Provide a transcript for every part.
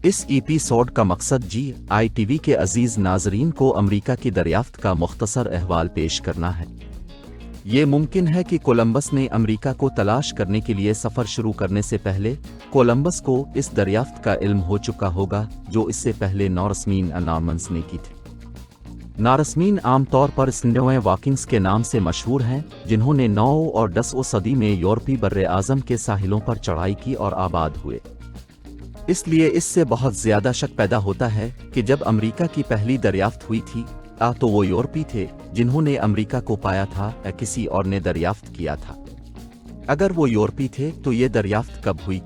इस एपिसोड का मकसद GITV के अजीज नाजरीन को अमेरिका की दरियाफ्त का मुख्तसर अहवाल पेश करना है। ये मुमकिन है कि कोलंबस ने अमेरिका को तलाश करने के लिए सफ़र शुरू करने से पहले कोलंबस को इस दरियाफ्त का इल्म हो चुका होगा जो इससे पहले नॉरसमीन अनामंस ने की थी। नारसमीन आमतौर पर स्नोए वाकिंग्स के नाम से मशहूर हैं, जिन्होंने 9 और 10वीं सदी में यूरोपी बर्रे आज़म के साहिलों पर चढ़ाई की और आबाद हुए। इसलिए इससे बहुत ज़्यादा शक पैदा होता है कि जब अमेरिका की पहली दरियाफ्त हुई थी तो वो यूरोपी थे जिन्होंने अमेरिका को पाया था या किसी और ने दरियाफ्त किया था। अगर वो यूरोपी थे तो ये दरियाफ्त कब हुई?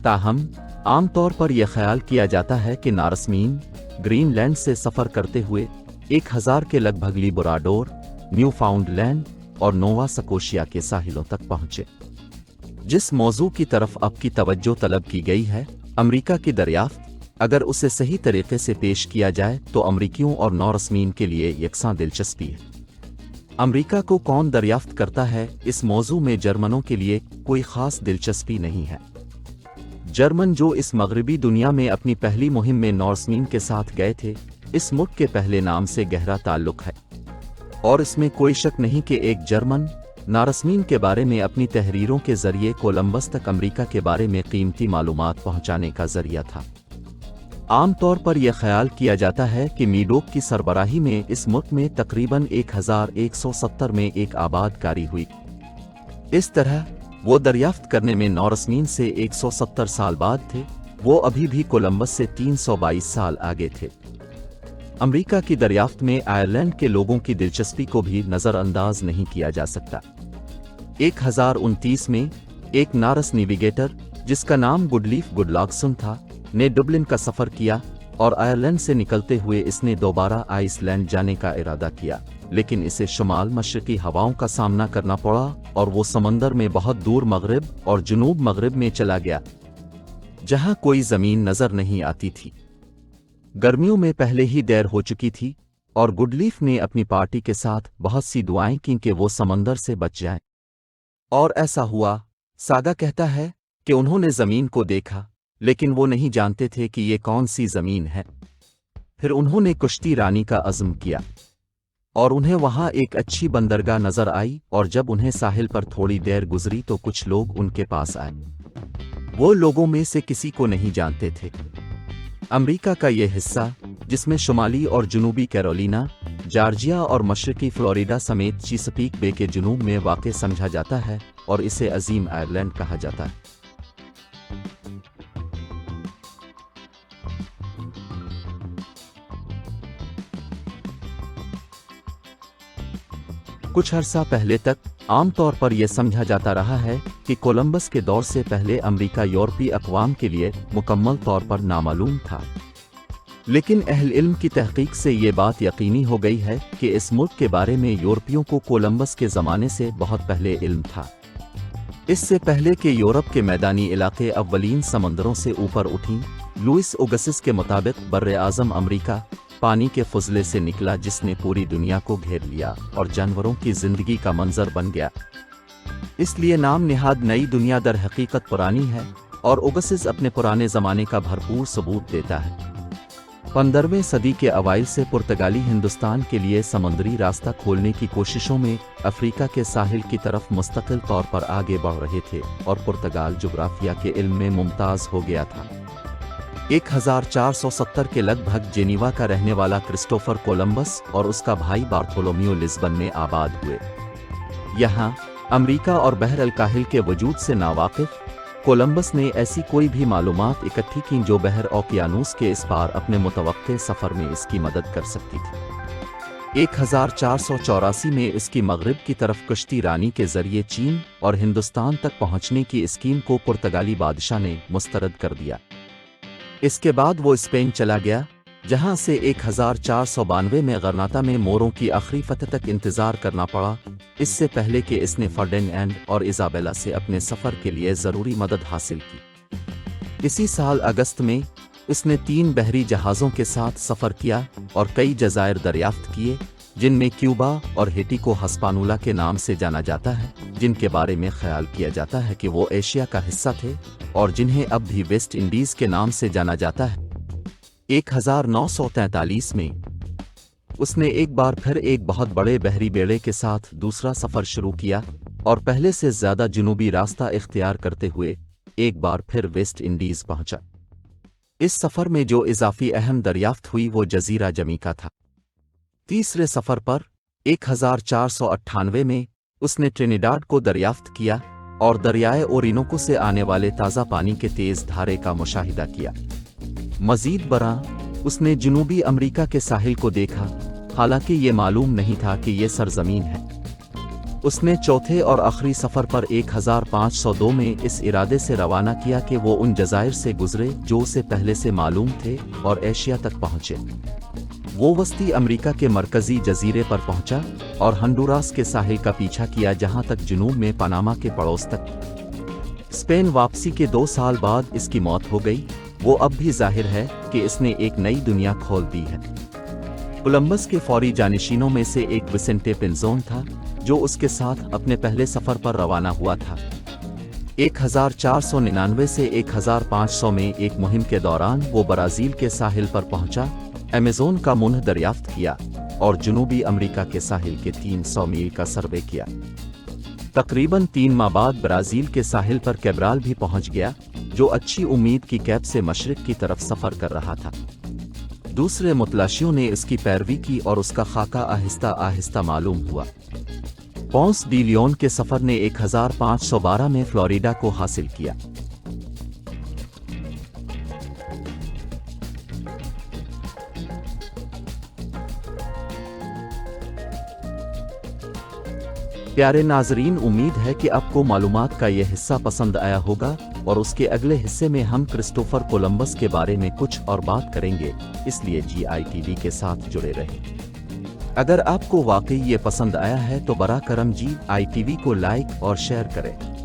ताहम आमतौर पर यह ख्याल किया जाता है कि नारसमीन ग्रीनलैंड से सफ़र करते हुए 1000 के लगभग लिब्राडोर, न्यूफाउंडलैंड और नोवा स्कोशिया के साहिलों तक पहुंचे। जिस मौजू की तरफ अब की तवज्जो तलब की गई है, अमेरिका की दरियाफ्त, अगर उसे सही तरीके से पेश किया जाए तो अमरीकियों और नॉरसमीन के लिए यकसां दिलचस्पी है। अमेरिका को कौन दरियाफ्त करता है, इस मौजू में जर्मनों के लिए कोई ख़ास दिलचस्पी नहीं है। जर्मन जो इस मगरबी दुनिया में अपनी पहली मुहिम में नॉरसमीन के साथ गए थे, इस मुल्क के पहले नाम से गहरा ताल्लुक है और इसमें कोई शक नहीं कि एक जर्मन नारसमीन के बारे में अपनी तहरीरों के जरिए कोलंबस तक अमेरिका के बारे में कीमती मालूमात पहुंचाने का जरिया था। आमतौर पर यह ख्याल किया जाता है कि मीडोक की सरबराही में इस मुल्क में तकरीबन 1170 में एक आबादकारी हुई। इस तरह वो दरियाफ्त करने में नॉरसमीन से 170 साल बाद थे। वो अभी भी कोलंबस से 322 साल आगे थे। अमेरिका की दरियाफ्त में आयरलैंड के लोगों की दिलचस्पी को भी नज़रअंदाज नहीं किया जा सकता। 1029 में एक नारस नेविगेटर जिसका नाम गुडलीफ गुडलॉक्सन था ने डुबलिन का सफ़र किया और आयरलैंड से निकलते हुए इसने दोबारा आइसलैंड जाने का इरादा किया, लेकिन इसे शुमाल मशरकी हवाओं का सामना करना पड़ा और वो समंदर में बहुत दूर मगरिब और जुनूब मगरिब में चला गया, जहां कोई ज़मीन नज़र नहीं आती थी। गर्मियों में पहले ही देर हो चुकी थी और गुडलीफ ने अपनी पार्टी के साथ बहुत सी दुआएं की कि वो समंदर से बच जाएं। और ऐसा हुआ। सागा कहता है कि उन्होंने ज़मीन को देखा, लेकिन वो नहीं जानते थे कि ये कौन सी ज़मीन है। फिर उन्होंने कुश्ती रानी का अज़्म किया और उन्हें वहां एक अच्छी बंदरगाह नज़र आई, और जब उन्हें साहिल पर थोड़ी देर गुजरी तो कुछ लोग उनके पास आए। वो लोगों में से किसी को नहीं जानते थे। अमेरिका का ये हिस्सा, जिसमें शुमाली और जनूबी कैरोलिना, जॉर्जिया और मशरकी फ्लोरिडा समेत चीसपीक बे के जुनूब में वाक़ समझा जाता है और इसे अजीम आयरलैंड कहा जाता है। कुछ अरसा पहले तक आमतौर पर यह समझा जाता रहा है कि कोलंबस के दौर से पहले अमेरिका यूरोपी अक़वाम के लिए मुकम्मल तौर पर नामालूम था, लेकिन अहल इल्म की तहकीक से ये बात यकीनी हो गई है कि इस मुल्क के बारे में यूरोपियों को कोलंबस के ज़माने से बहुत पहले इल्म था। इससे पहले कि यूरोप के मैदानी इलाके अव्वलीन समंदरों से ऊपर उठीं, लुइस ओगसिस के मुताबिक बर्रे आज़म अमेरिका पानी के फुजले से निकला जिसने पूरी दुनिया को घेर लिया और जानवरों की जिंदगी का मंजर बन गया। इसलिए नाम निहाद नई दुनिया दर हकीकत पुरानी है और ओगसिस अपने पुराने ज़माने का भरपूर सबूत देता है। 15वीं सदी के अवाइल से पुर्तगाली हिंदुस्तान के लिए समुद्री रास्ता खोलने की कोशिशों में अफ्रीका के साहिल की तरफ मुस्तकिल तौर पर आगे बढ़ रहे थे और पुर्तगाल जुग्राफिया के इल्म में मुमताज़ हो गया था। 1470 के लगभग जेनीवा का रहने वाला क्रिस्टोफर कोलंबस और उसका भाई बार्थोलोम्यू लिस्बन में आबाद हुए। यहाँ अमेरिका और बहर अल काहिल के वजूद से नावाकिफ कोलंबस ने ऐसी कोई भी मालूमात इकट्ठी की जो बहर ओकियानूस के इस पार अपने मुतवक्के सफ़र में इसकी मदद कर सकती थी। 1484 में इसकी मगरिब की तरफ कुश्ती रानी के जरिए चीन और हिंदुस्तान तक पहुँचने की स्कीम को पुर्तगाली बादशाह ने मुस्तरद कर दिया। इसके बाद वो स्पेन चला गया, जहां से 1492 में गरनाता में मोरों की आखिरी फतह तक इंतज़ार करना पड़ा, इससे पहले कि इसने फर्डिनेंड और इज़ाबेला से अपने सफ़र के लिए ज़रूरी मदद हासिल की। इसी साल अगस्त में इसने 3 बहरी जहाज़ों के साथ सफ़र किया और कई जज़ायर दरियाफ्त किए, जिन में क्यूबा और हेटी को हिस्पानुला के नाम से जाना जाता है, जिनके बारे में ख्याल किया जाता है कि वो एशिया का हिस्सा थे और जिन्हें अब भी वेस्ट इंडीज के नाम से जाना जाता है। 1943 में उसने एक बार फिर एक बहुत बड़े बहरी बेड़े के साथ दूसरा सफ़र शुरू किया और पहले से ज़्यादा जनूबी रास्ता इख्तियार करते हुए एक बार फिर वेस्ट इंडीज़ पहुंचा। इस सफ़र में जो इजाफी अहम दरियाफ्त हुई वो जजीरा जमीका था। तीसरे सफ़र पर 1498 में उसने ट्रिनिडाड को दरियाफ्त किया और दरियाए ओरिनोको से आने वाले ताज़ा पानी के तेज़ धारे का मुशाहिदा किया। मज़ीद बरआं उसने जनूबी अमेरिका के साहिल को देखा, हालांकि ये मालूम नहीं था कि ये सरजमीन है। उसने चौथे और आखिरी सफ़र पर 1502 में इस इरादे से रवाना किया कि वो उन जज़ायर से गुजरे जो उसे पहले से मालूम थे और एशिया तक पहुँचे। वो वस्ती अमेरिका के मरकज़ी जजीरे पर पहुंचा और हंडुरास के साहिल का पीछा किया जहां तक जुनूब में पनामा के पड़ोस तक। स्पेन वापसी के 2 साल बाद इसकी मौत हो गई। वो अब भी जाहिर है कि इसने एक नई दुनिया खोल दी है। कोलंबस के फौरी जानिशीनों में से एक विसेंटे पिंजोन था, जो उसके साथ अपने पहले सफ़र पर रवाना हुआ था। 1499 से 1500 में एक मुहिम के दौरान वो ब्राज़ील के साहिल पर पहुंचा, अमेज़न का मुंह दरियाफ्त किया और जनूबी अमेरिका के साहिल के 300 मील का सर्वे किया। तकरीबन 3 माह बाद ब्राज़ील के साहिल पर कैब्राल भी पहुंच गया, जो अच्छी उम्मीद की कैप से मशरिक की तरफ सफ़र कर रहा था। दूसरे मुतलाशियों ने इसकी पैरवी की और उसका खाका आहिस्ता आहिस्ता मालूम हुआ। पॉन्स डी लियोन के सफ़र ने 1512 में फ्लोरिडा को हासिल किया। प्यारे नाजरीन, उम्मीद है कि आपको मालूमात का यह हिस्सा पसंद आया होगा और उसके अगले हिस्से में हम क्रिस्टोफर कोलंबस के बारे में कुछ और बात करेंगे, इसलिए GITV के साथ जुड़े रहें। अगर आपको वाकई ये पसंद आया है तो बरा करम GITV को लाइक और शेयर करें।